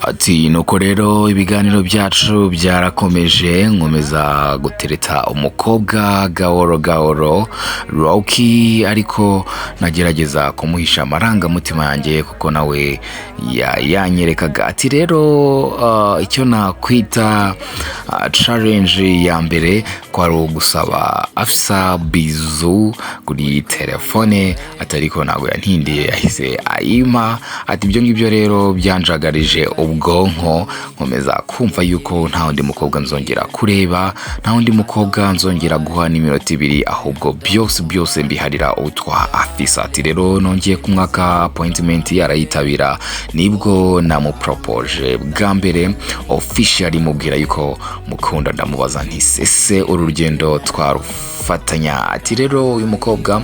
Ati nuko rero ibiganiro byacu byarakomeje nkomeza gutereta umukobwa gahoro gahoro Rocky, ariko nagerageza kumuhisha amarangamutima yanjye kuko nawe yanyerekaga. Ati rero icyo nakwita challenge ya mbere kwari ugusaba afisa bizu kuri telefone, atariko ntabwo yantindiye yahise ayima. Ati ibyo ngibyo rero byanjagarije ubwonko, nkomeza kumva yuko nta wundi mukobwa nzongera kureba, nta wundi mukobwa nzongera guha n'iminota 2, ahubwo byose mbiharira utwa afisa. Ati rero nongeye kumwaka appointment yarayitabira, nibwo namupropose bwa mbere officially mubwira yuko mukunda. Ndamubaza nti ese uru rugendo twarufatanya? Ati rero uyu mukobwa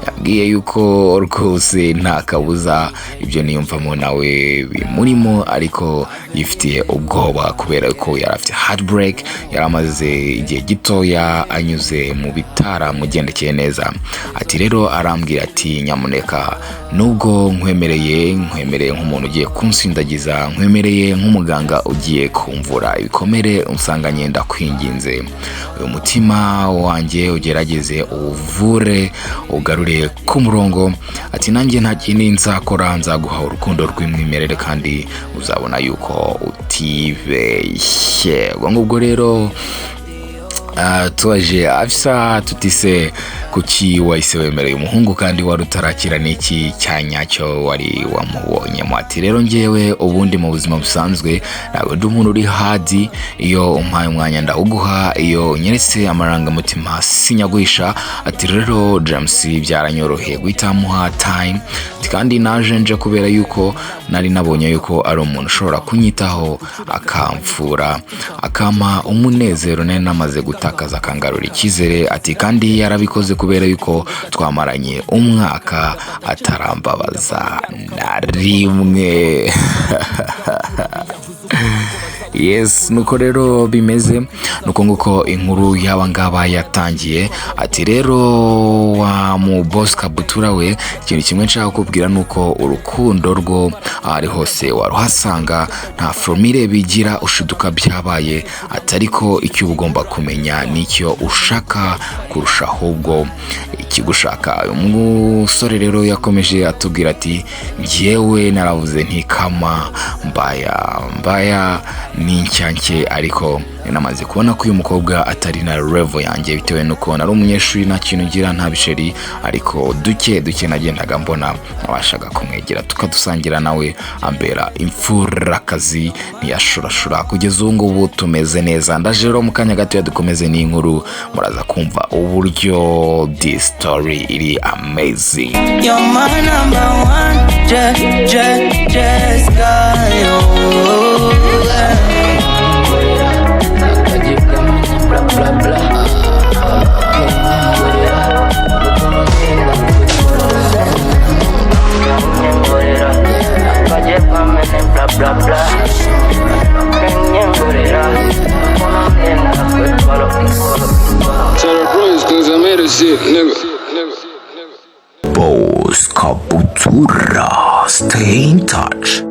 yabwiye yuko rwose nta kabuza ibyo niyumvamo nawe bimurimo, ariko yifitiye ubwoba kubera ko yarafite heartbreak, yaramaze igihe gitoya anyuze mu bitara mugendekeye neza. Ati rero arambwira ati nyamuneka, nubwo nkwemereye nk'umuntu ugiye kunsindagiza, nkwemereye nk'umuganga ugiye kumvura ibikomere unsanganye, ndakwinginze uyu mutima wanjye ugerageze uvure ugarure ku murongo. Ati nanjye nta kindi nzakora, nzaguha urukundo rw'imwimerere kandi uzabona yuko utibeshye. Ubwo rero tuwaje afisa tutise kuki wahise wemereye umuhungu kandi wari utarakira n'iki cyanyacyo wari wamubonye? Ati rero ngewe ubundi mu buzima busanzwe ntabwo ndi umuntu uri hadi, iyo umpaye umwanya ndawuguha, iyo unyeretse amarangamutima sinyaguhisha. Ati rero James byaranyoroheye guhita muha time, kandi naje nje kubera yuko nari nabonye yuko ari umuntu ushobora kunyitaho akamfura akama umunezero nari namaze gutakaza, akangarura icyizere. Ati kandi yarabikoze kubera yuko twamaranye umwaka atarambabaza na rimwe. Yes, nuko rero bimeze, nuko nguko inkuru yaba ngaba yatangiye. Ati rero wa mu boss Kabutura we, ikintu kimwe nshaka kubwira nuko urukundo rwo ari hose waruhasanga, nta formule bigira ushiduka byabaye. Atariko icyo ugomba kumenya nicyo ushaka kurusha ahubwo ikigushaka. Umusore rero yakomeje atubwira ati ngewe naravuze nti kama mbaya ni ncyanke, ariko namaze kubona ko uyu mukobwa atari na level yanjye, bitewe nuko nari umunyeshuri nta kintu ngira nta bisheri, ariko duke nagendaga mbona nabashaga kumwegera tukadusangira nawe, ambera imfurakazi ntiyashurashura. Kugeza ubu ngubu tumeze neza. Ndaje rero mu kanya gato dukomeze n'inkuru, muraza kumva uburyo this story iri amazing. You're my number one, just Boss Kabutura, stay in touch.